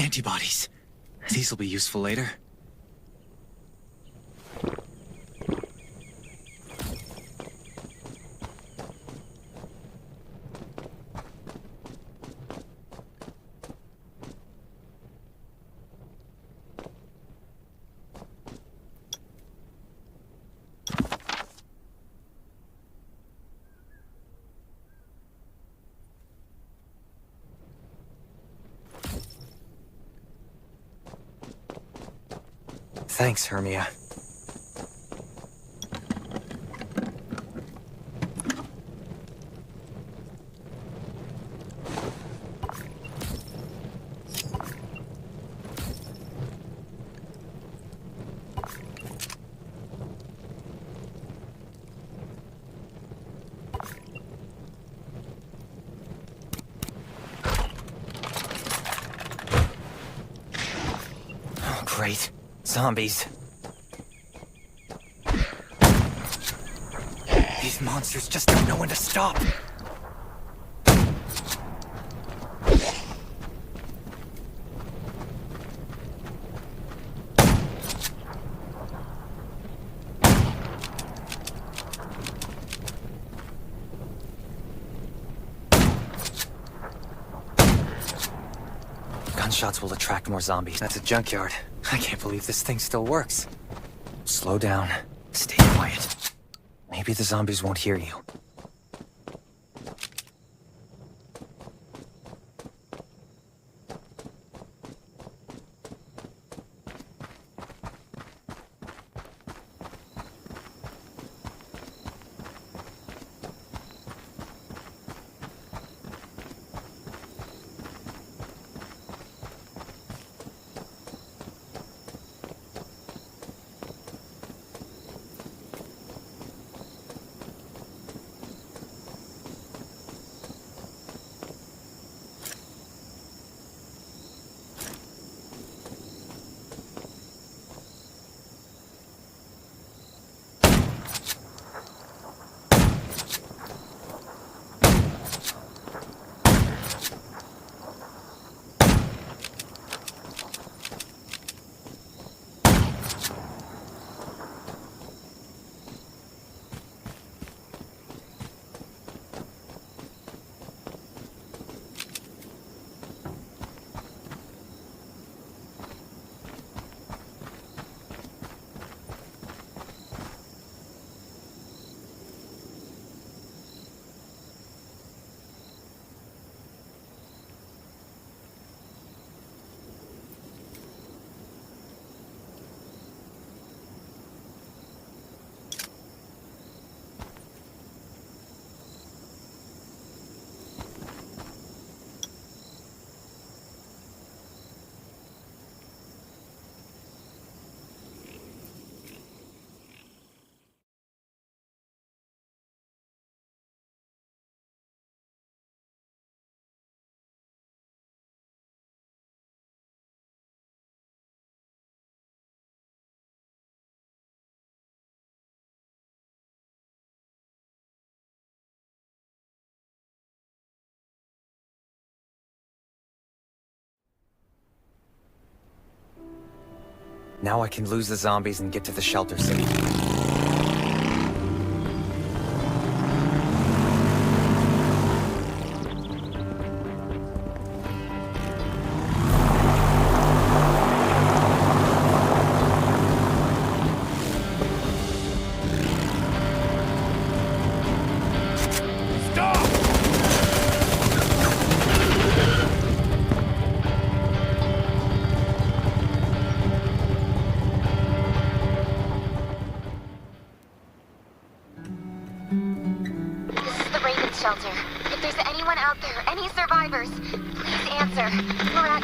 Antibodies. These will be useful later. Thanks, Hermia. Oh, great. Zombies. These monsters just don't know when to stop. Gunshots will attract more zombies. That's a junkyard. I can't believe this thing still works. Slow down. Stay quiet. Maybe the zombies won't hear you. Now I can lose the zombies and get to the shelter safe. Shelter. If there's anyone out there, any survivors, please answer. We're at...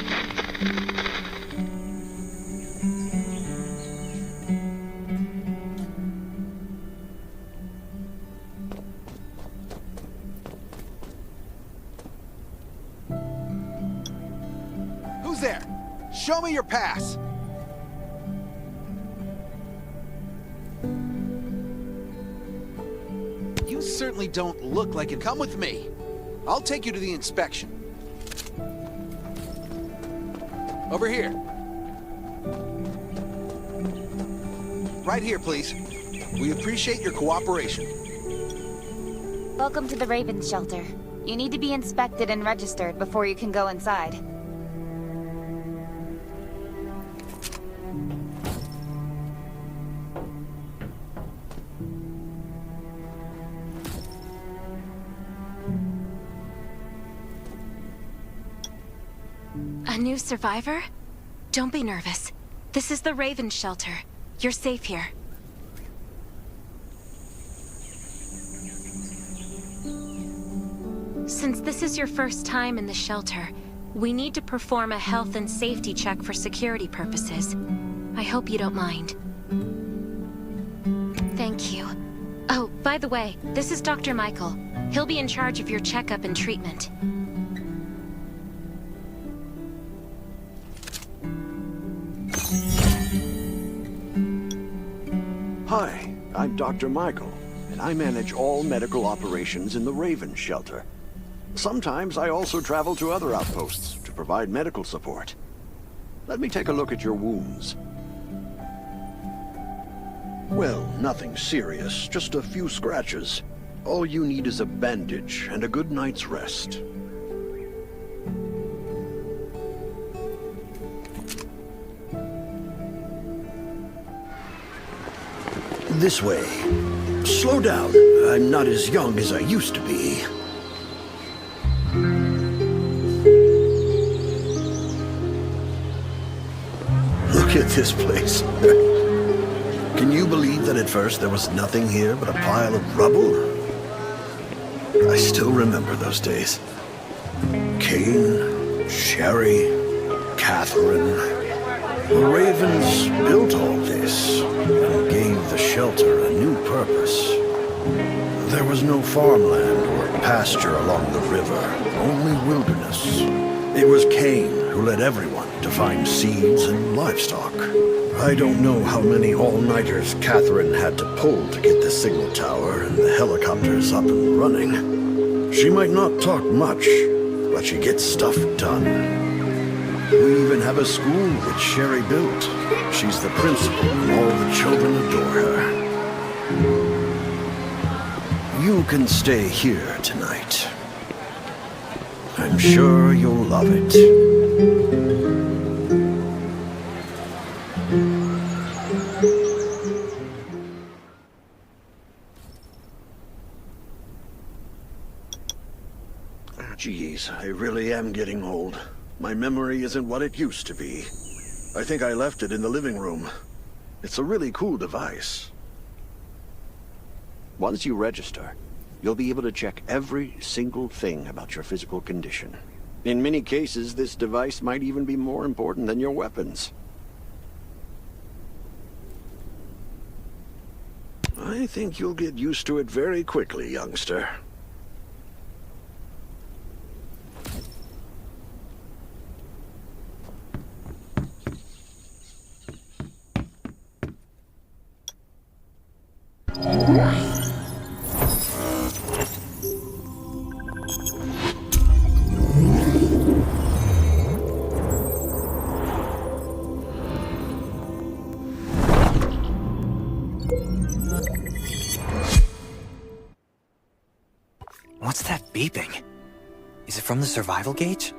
Who's there? Show me your pass. You certainly don't look like it. Come with me. I'll take you to the inspection. Over here. Right here, please. We appreciate your cooperation. Welcome to the Raven Shelter. You need to be inspected and registered before you can go inside. A new survivor? Don't be nervous. This is the Raven Shelter. You're safe here. Since this is your first time in the shelter, we need to perform a health and safety check for security purposes. I hope you don't mind. Thank you. Oh, by the way, this is Dr. Michael. He'll be in charge of your checkup and treatment. Hi, I'm Dr. Michael, and I manage all medical operations in the Raven Shelter. Sometimes I also travel to other outposts to provide medical support. Let me take a look at your wounds. Well, nothing serious, just a few scratches. All you need is a bandage and a good night's rest. This way. Slow down. I'm not as young as I used to be. Look at this place. Can you believe that at first there was nothing here but a pile of rubble? I still remember those days. Kane, Sherry, Catherine. The Ravens built all this and gave the shelter a new purpose. There was no farmland or pasture along the river, only wilderness. It was Kane who led everyone to find seeds and livestock. I don't know how many all-nighters Catherine had to pull to get the signal tower and the helicopters up and running. She might not talk much, but she gets stuff done. We even have a school which Sherry built. She's the principal and all the children adore her. You can stay here tonight. I'm sure you'll love it. Geez, I really am getting old. My memory isn't what it used to be. I think I left it in the living room. It's a really cool device. Once you register, you'll be able to check every single thing about your physical condition. In many cases, this device might even be more important than your weapons. I think you'll get used to it very quickly, youngster. What's that beeping? Is it from the survival gauge?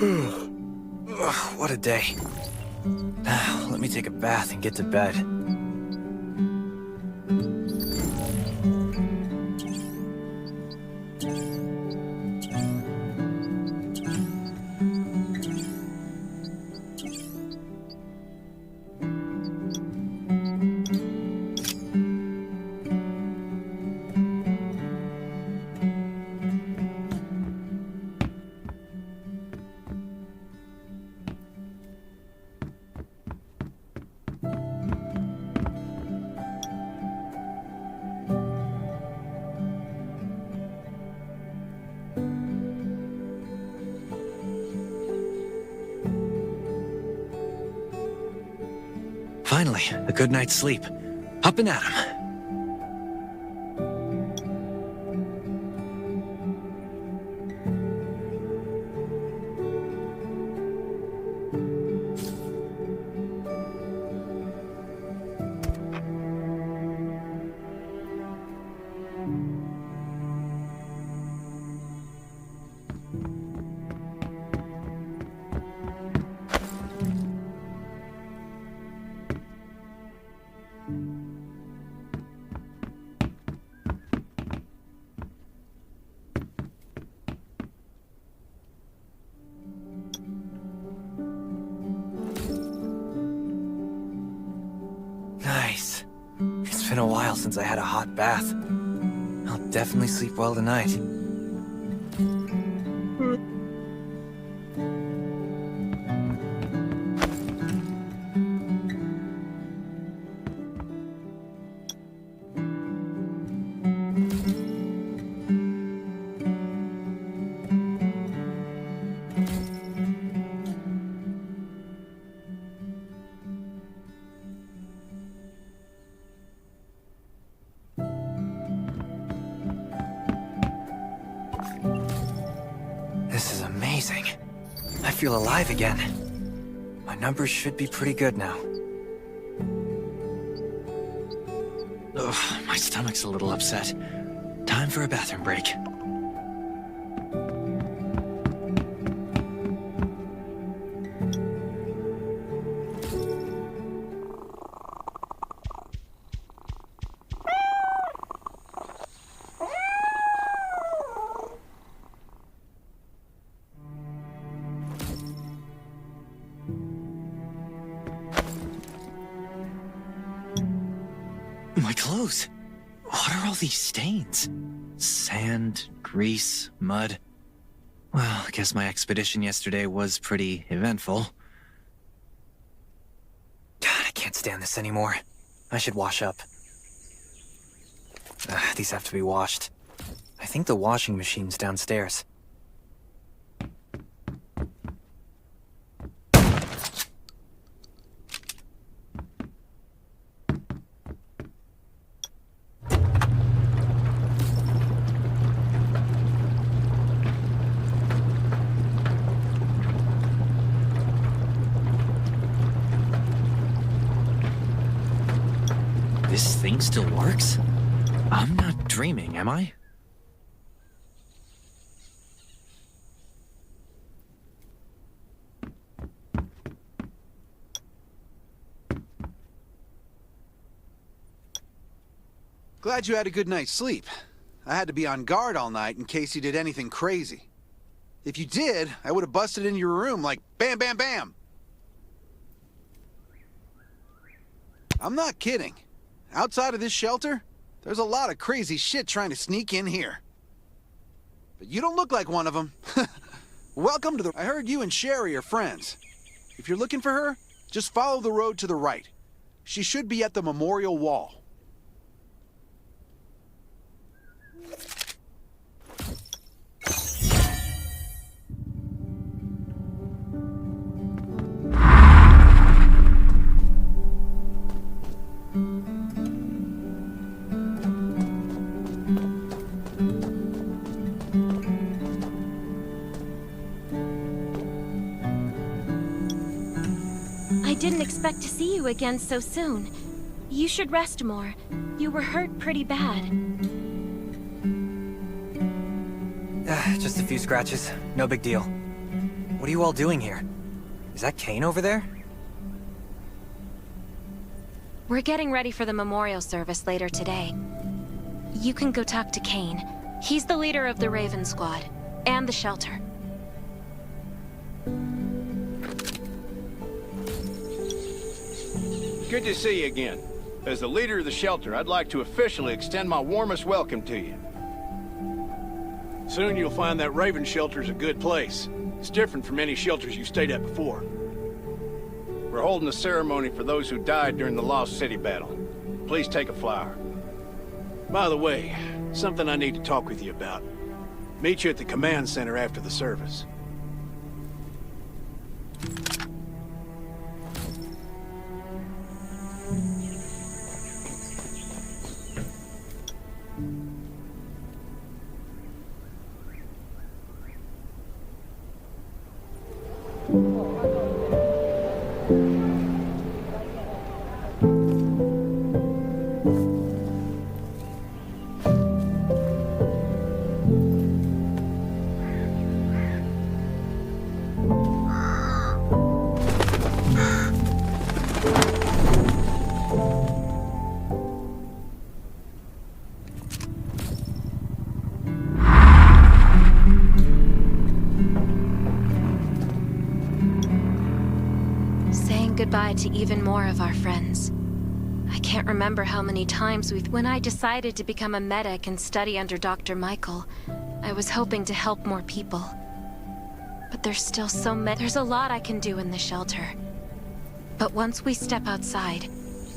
Ugh, what a day. Let me take a bath and get to bed. Finally, a good night's sleep. Up and at 'em. Nice. It's been a while since I had a hot bath. I'll definitely sleep well tonight. This is amazing. I feel alive again. My numbers should be pretty good now. Ugh, my stomach's a little upset. Time for a bathroom break. My clothes. What are all these stains? Sand, grease, mud. Well, I guess my expedition yesterday was pretty eventful. God, I can't stand this anymore. I should wash up. These have to be washed. I think the washing machine's downstairs. This thing still works? I'm not dreaming, am I? Glad you had a good night's sleep. I had to be on guard all night in case you did anything crazy. If you did, I would have busted into your room like bam, bam, bam. I'm not kidding. Outside of this shelter, there's a lot of crazy shit trying to sneak in here. But you don't look like one of them. Welcome to the... I heard you and Sherry are friends. If you're looking for her, just follow the road to the right. She should be at the memorial wall. I didn't expect to see you again so soon. You should rest more. You were hurt pretty bad. Just a few scratches. No big deal. What are you all doing here? Is that Kane over there? We're getting ready for the memorial service later today. You can go talk to Kane. He's the leader of the Raven Squad, and the shelter. Good to see you again. As the leader of the shelter, I'd like to officially extend my warmest welcome to you. Soon you'll find that Raven shelter's a good place. It's different from any shelters you've stayed at before. We're holding a ceremony for those who died during the Lost City battle. Please take a flower. By the way, something I need to talk with you about. Meet you at the command center after the service. Goodbye to even more of our friends. I can't remember how many times when I decided to become a medic and study under Dr. Michael, I was hoping to help more people. But there's still there's a lot I can do in the shelter. But once we step outside,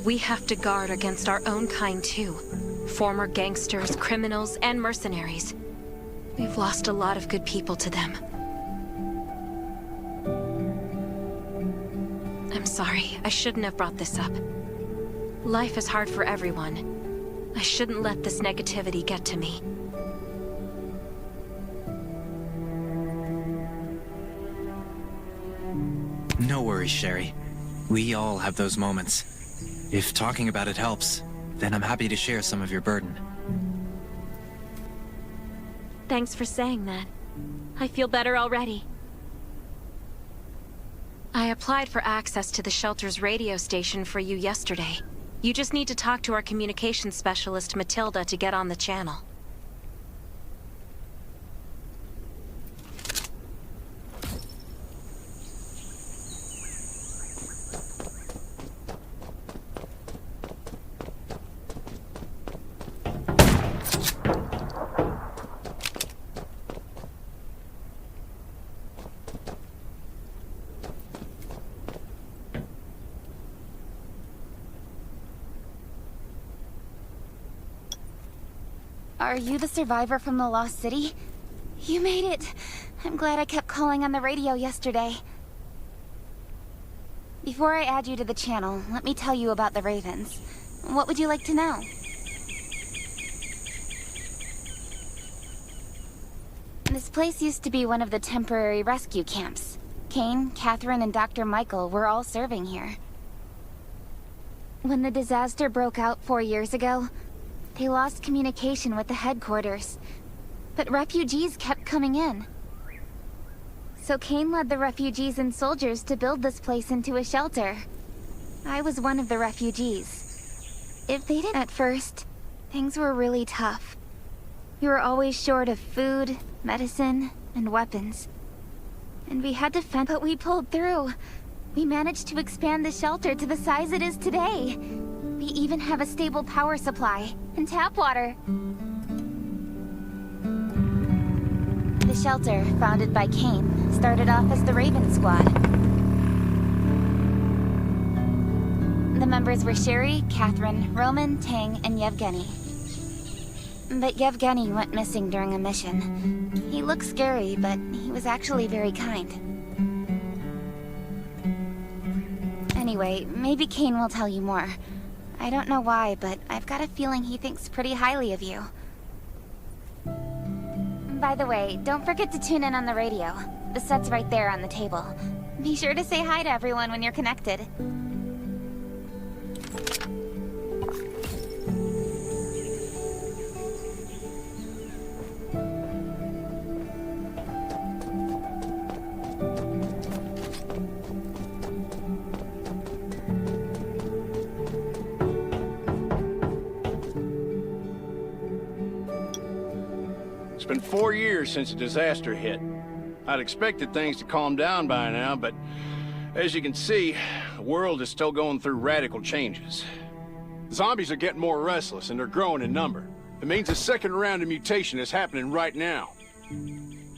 we have to guard against our own kind too. Former gangsters, criminals, and mercenaries. We've lost a lot of good people to them. I'm sorry, I shouldn't have brought this up. Life is hard for everyone. I shouldn't let this negativity get to me. No worries, Sherry. We all have those moments. If talking about it helps, then I'm happy to share some of your burden. Thanks for saying that. I feel better already. I applied for access to the shelter's radio station for you yesterday. You just need to talk to our communications specialist, Matilda, to get on the channel. Are you the survivor from the Lost City? You made it! I'm glad I kept calling on the radio yesterday. Before I add you to the channel, let me tell you about the Ravens. What would you like to know? This place used to be one of the temporary rescue camps. Kane, Catherine, and Dr. Michael were all serving here. When the disaster broke out 4 years ago, they lost communication with the headquarters, but refugees kept coming in. So Kane led the refugees and soldiers to build this place into a shelter. I was one of the refugees. If they didn't at first, things were really tough. We were always short of food, medicine, and weapons. And we had to fend, but we pulled through. We managed to expand the shelter to the size it is today. We even have a stable power supply and tap water. The shelter, founded by Kane, started off as the Raven Squad. The members were Sherry, Catherine, Roman, Tang, and Yevgeny. But Yevgeny went missing during a mission. He looked scary, but he was actually very kind. Anyway, maybe Kane will tell you more. I don't know why, but I've got a feeling he thinks pretty highly of you. By the way, don't forget to tune in on the radio. The set's right there on the table. Be sure to say hi to everyone when you're connected. It's been 4 years since the disaster hit. I'd expected things to calm down by now, but as you can see, the world is still going through radical changes. Zombies are getting more restless and they're growing in number. It means a second round of mutation is happening right now.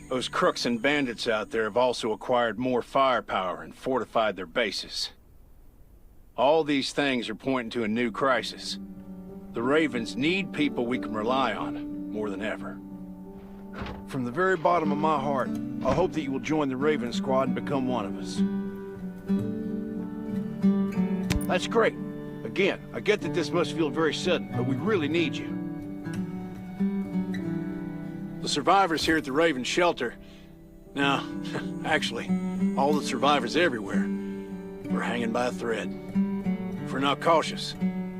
Those crooks and bandits out there have also acquired more firepower and fortified their bases. All these things are pointing to a new crisis. The Ravens need people we can rely on, more than ever. From the very bottom of my heart, I hope that you will join the Raven Squad and become one of us. That's great. Again, I get that this must feel very sudden, but we really need you. The survivors here at the Raven Shelter, No, actually, all the survivors everywhere, we're hanging by a thread. If we're not cautious,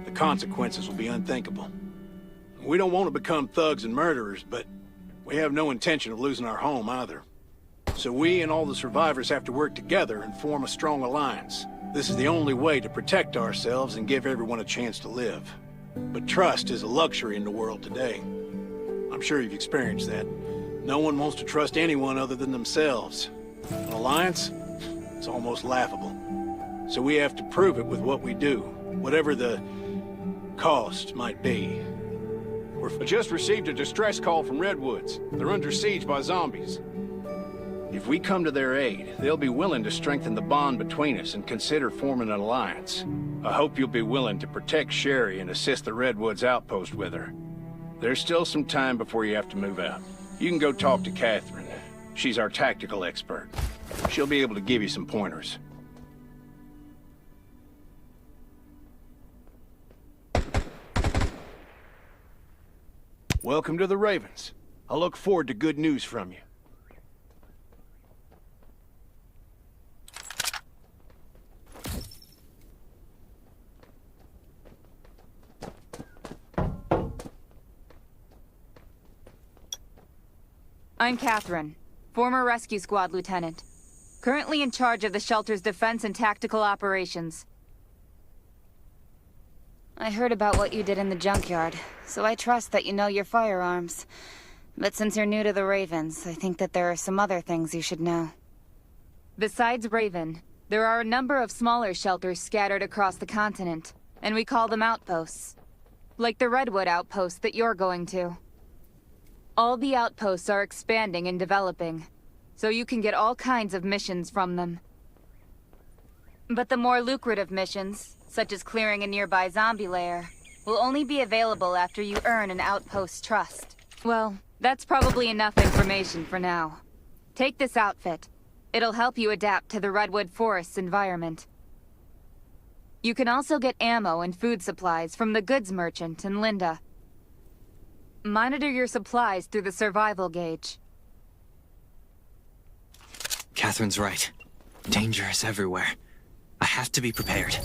the consequences will be unthinkable. We don't want to become thugs and murderers, but we have no intention of losing our home either. So we and all the survivors have to work together and form a strong alliance. This is the only way to protect ourselves and give everyone a chance to live. But trust is a luxury in the world today. I'm sure you've experienced that. No one wants to trust anyone other than themselves. An alliance? It's almost laughable. So we have to prove it with what we do, whatever the cost might be. We just received a distress call from Redwoods. They're under siege by zombies. If we come to their aid, they'll be willing to strengthen the bond between us and consider forming an alliance. I hope you'll be willing to protect Sherry and assist the Redwoods outpost with her. There's still some time before you have to move out. You can go talk to Catherine. She's our tactical expert. She'll be able to give you some pointers. Welcome to the Ravens. I look forward to good news from you. I'm Catherine, former rescue squad lieutenant. Currently in charge of the shelter's defense and tactical operations. I heard about what you did in the junkyard, so I trust that you know your firearms. But since you're new to the Ravens, I think that there are some other things you should know. Besides Raven, there are a number of smaller shelters scattered across the continent, and we call them outposts. Like the Redwood outpost that you're going to. All the outposts are expanding and developing, so you can get all kinds of missions from them. But the more lucrative missions, such as clearing a nearby zombie lair, will only be available after you earn an outpost's trust. Well, that's probably enough information for now. Take this outfit. It'll help you adapt to the Redwood Forest's environment. You can also get ammo and food supplies from the goods merchant and Linda. Monitor your supplies through the survival gauge. Catherine's right. Danger is everywhere. I have to be prepared.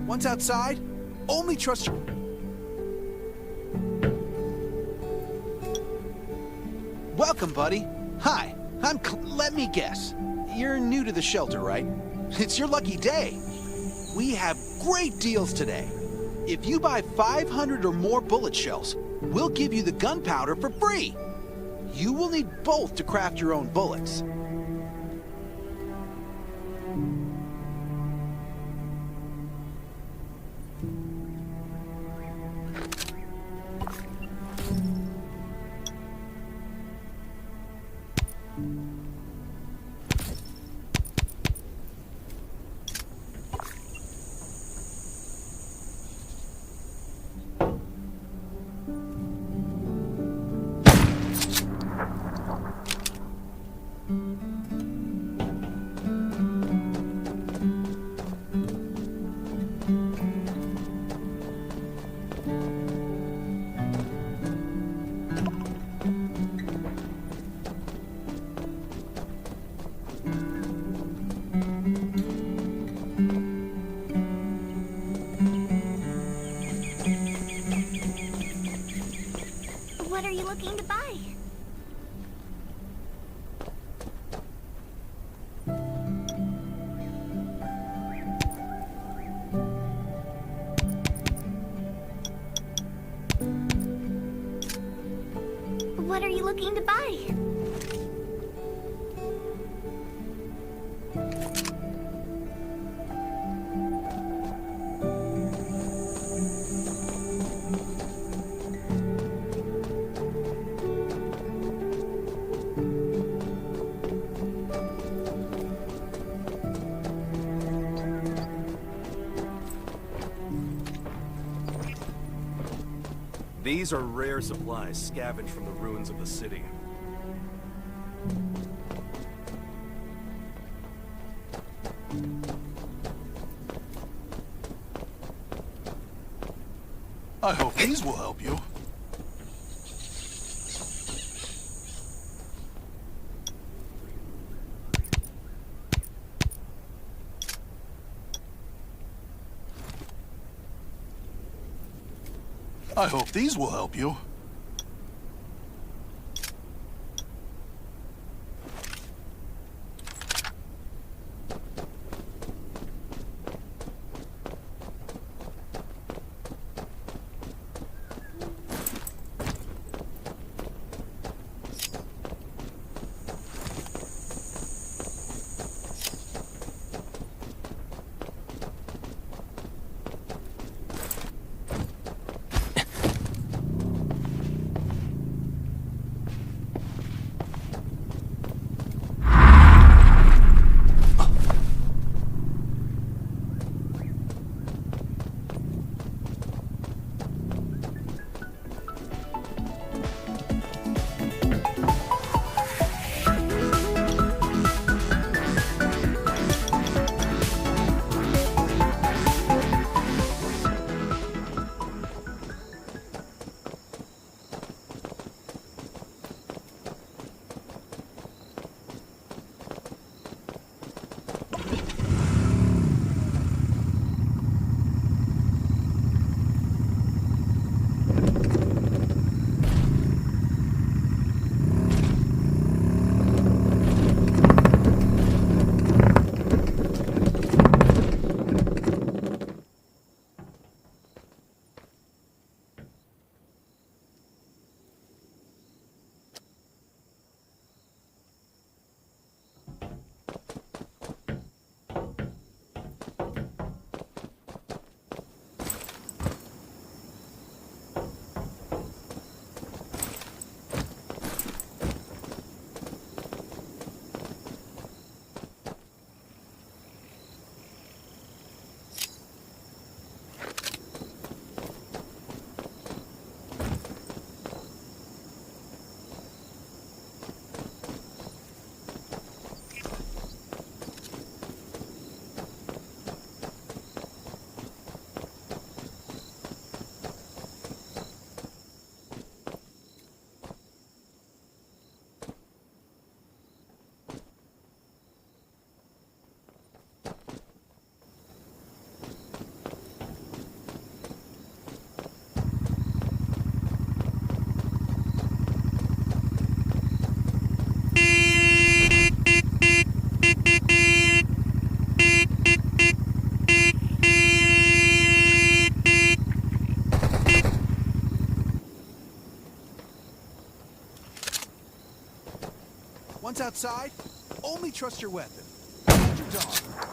Once outside, only trust your... Welcome, buddy. Hi, let me guess. You're new to the shelter, right? It's your lucky day. We have great deals today. If you buy 500 or more bullet shells, we'll give you the gunpowder for free. You will need both to craft your own bullets. What are you looking to buy? What are you looking to buy? These are rare supplies scavenged from the ruins of the city. I hope these will help you. I hope these will help you. Once outside, only trust your weapon. And your dog.